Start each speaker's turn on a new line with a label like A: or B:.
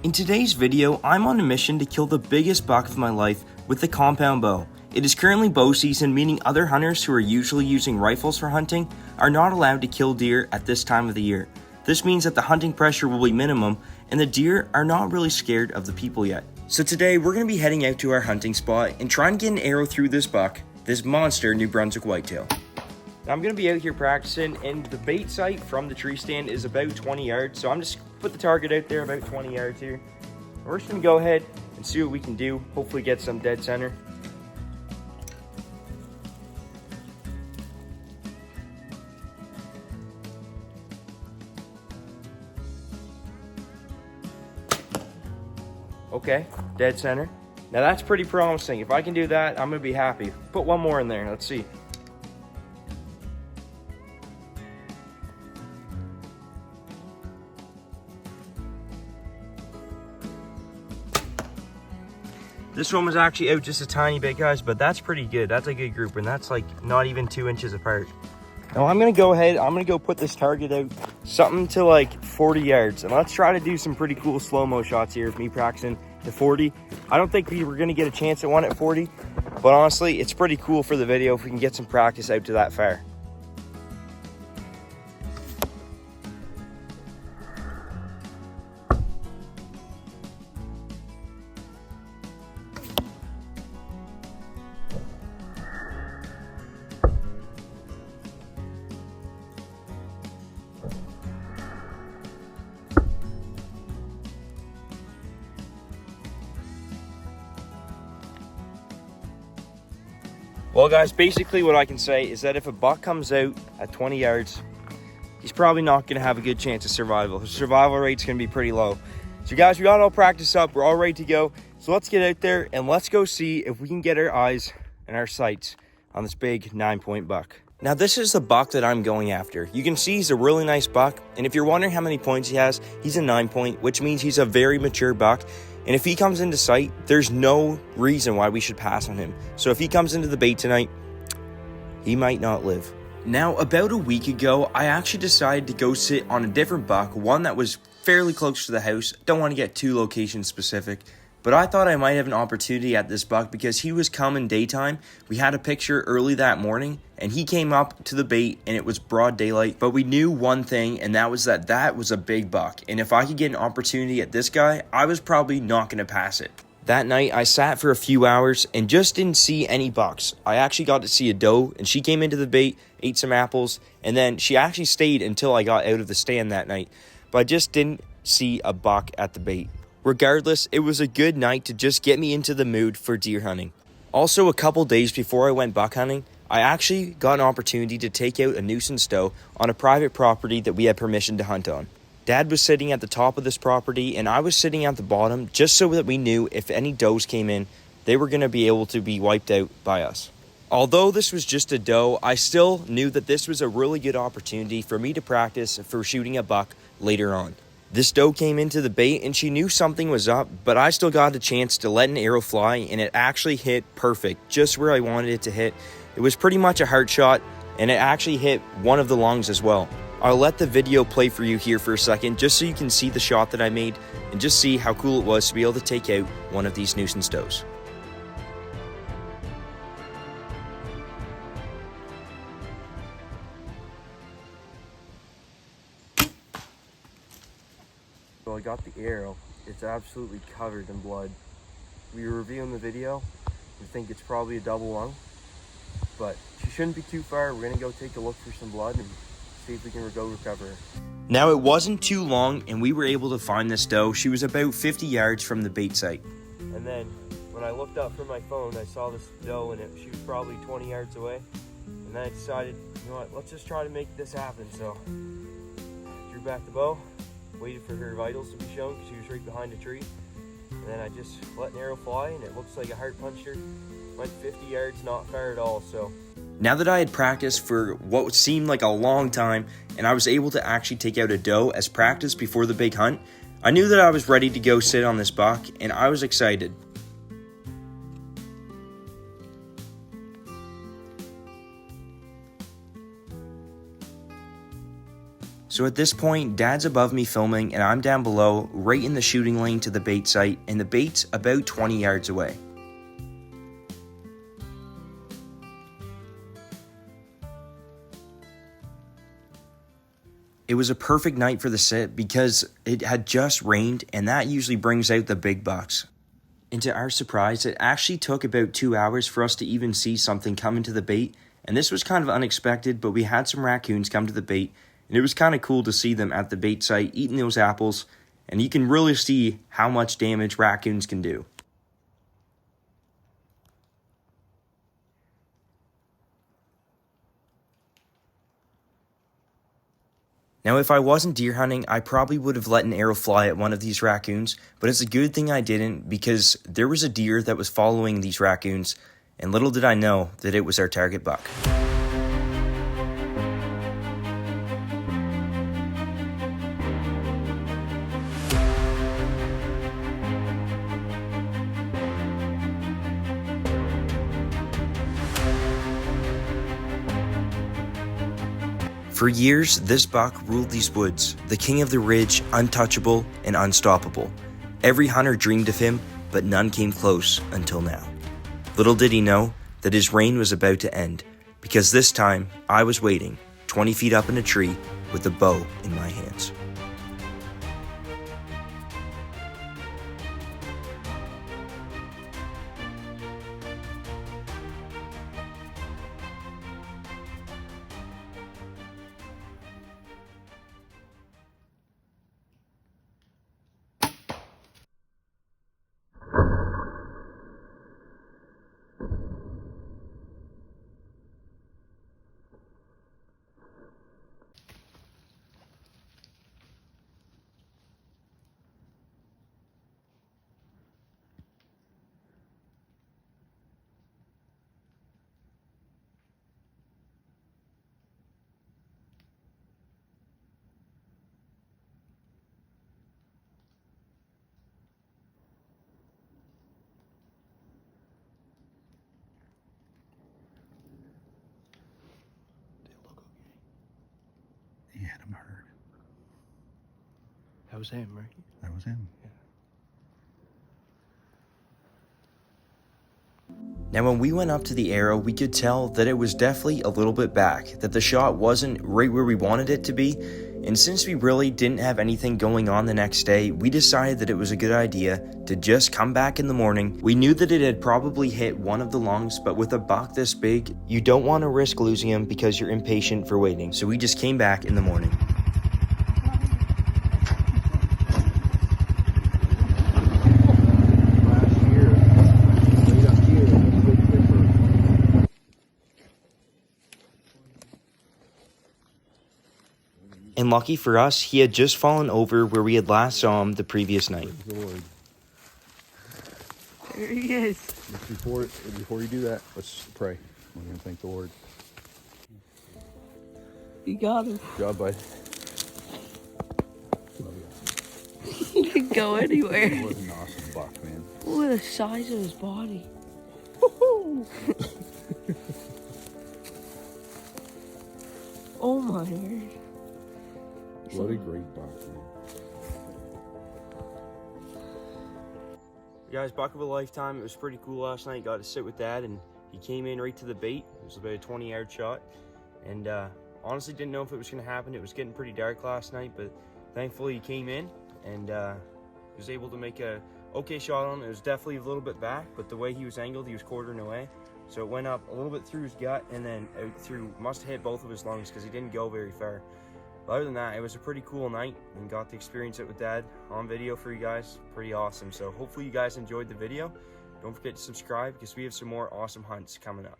A: In today's video, I'm on a mission to kill the biggest buck of my life with the compound bow. It is currently bow season, meaning other hunters who are usually using rifles for hunting are not allowed to kill deer at this time of the year. This means that the hunting pressure will be minimum and the deer are not really scared of the people yet. So today we're going to be heading out to our hunting spot and trying to get an arrow through this buck, this monster New Brunswick whitetail. Now I'm going to be out here practicing, and the bait site from the tree stand is about 20 yards, so I'm just put the target out there about 20 yards here. We're just going to go ahead and see what we can do, hopefully get some dead center. Okay, dead center. Now that's pretty promising. If I can do that, I'm gonna be happy. Put one more in there, let's see. This one was actually out just a tiny bit, guys, but that's pretty good. That's a good group, and that's like not even 2 inches apart. Now I'm gonna go ahead, I'm gonna go put this target out something to like 40 yards, and let's try to do some pretty cool slow-mo shots here of me practicing to 40. I don't think we were gonna get a chance at one at 40, but honestly, it's pretty cool for the video if we can get some practice out to that far. Well guys, basically what I can say is that if a buck comes out at 20 yards, he's probably not going to have a good chance of survival. His survival rate's going to be pretty low. So guys, we got all practiced up, we're all ready to go. So let's get out there and let's go see if we can get our eyes and our sights on this big 9-point buck. Now this is the buck that I'm going after. You can see he's a really nice buck, and if you're wondering how many points he has, he's a 9-point, which means he's a very mature buck. And if he comes into sight, there's no reason why we should pass on him. So if he comes into the bait tonight, he might not live. Now, about a week ago, I actually decided to go sit on a different buck, one that was fairly close to the house. Don't want to get too location specific, but I thought I might have an opportunity at this buck because he was coming daytime. We had a picture early that morning, and he came up to the bait, and it was broad daylight. But we knew one thing, and that was a big buck. And if I could get an opportunity at this guy, I was probably not going to pass it. That night, I sat for a few hours and just didn't see any bucks. I actually got to see a doe, and she came into the bait, ate some apples, and then she actually stayed until I got out of the stand that night. But I just didn't see a buck at the bait. Regardless, it was a good night to just get me into the mood for deer hunting. Also, a couple days before I went buck hunting, I actually got an opportunity to take out a nuisance doe on a private property that we had permission to hunt on. Dad was sitting at the top of this property and I was sitting at the bottom just so that we knew if any does came in, they were going to be able to be wiped out by us. Although this was just a doe, I still knew that this was a really good opportunity for me to practice for shooting a buck later on. This doe came into the bait and she knew something was up, but I still got a chance to let an arrow fly and it actually hit perfect, just where I wanted it to hit. It was pretty much a heart shot and it actually hit one of the lungs as well. I'll let the video play for you here for a second just so you can see the shot that I made and just see how cool it was to be able to take out one of these nuisance does. So I got the arrow. It's absolutely covered in blood. We were reviewing the video. We think it's probably a double lung, but she shouldn't be too far. We're gonna go take a look for some blood and see if we can go recover her. Now it wasn't too long and we were able to find this doe. She was about 50 yards from the bait site. And then when I looked up from my phone, I saw this doe and she was probably 20 yards away. And then I decided, you know what, let's just try to make this happen. So drew back the bow, waited for her vitals to be shown because she was right behind a tree. And then I just let an arrow fly and it looks like a heart punched her. Went 50 yards, not far at all. So now that I had practiced for what seemed like a long time and I was able to actually take out a doe as practice before the big hunt, I knew that I was ready to go sit on this buck and I was excited. So at this point, Dad's above me filming and I'm down below, right in the shooting lane to the bait site, and the bait's about 20 yards away. It was a perfect night for the sit because it had just rained, and that usually brings out the big bucks. And to our surprise, it actually took about 2 hours for us to even see something come into the bait, and this was kind of unexpected, but we had some raccoons come to the bait, and it was kind of cool to see them at the bait site eating those apples, and you can really see how much damage raccoons can do. Now, if I wasn't deer hunting, I probably would have let an arrow fly at one of these raccoons, but it's a good thing I didn't because there was a deer that was following these raccoons, and little did I know that it was our target buck. For years, this buck ruled these woods, the king of the ridge, untouchable and unstoppable. Every hunter dreamed of him, but none came close until now. Little did he know that his reign was about to end, because this time I was waiting 20 feet up in a tree with a bow in my hands.
B: He had him hurt.
C: That was him, right?
B: That was him.
C: Yeah.
A: Now, when we went up to the arrow, we could tell that it was definitely a little bit back, that the shot wasn't right where we wanted it to be, and since we really didn't have anything going on the next day, we decided that it was a good idea to just come back in the morning. We knew that it had probably hit one of the lungs, but with a buck this big, you don't want to risk losing him because you're impatient for waiting, so we just came back in the morning. And lucky for us, he had just fallen over where we had last saw him the previous night.
B: Lord.
C: There he is.
B: Before you do that, let's pray. We're going to thank the Lord.
C: You got him.
B: Good job, bud.
C: He didn't go anywhere.
B: That was an awesome buck, man.
C: Look at the size of his body. Oh my word.
B: What a great buck, man.
A: Guys, buck of a lifetime. It was pretty cool last night. Got to sit with Dad, and he came in right to the bait. It was about a 20-yard shot, and honestly didn't know if it was going to happen. It was getting pretty dark last night, but thankfully he came in and was able to make a okay shot on him. It was definitely a little bit back, but the way he was angled, he was quartering away, so it went up a little bit through his gut and then out through, must have hit both of his lungs because he didn't go very far. But other than that, it was a pretty cool night and got to experience it with Dad on video for you guys. Pretty awesome. So hopefully you guys enjoyed the video. Don't forget to subscribe because we have some more awesome hunts coming up.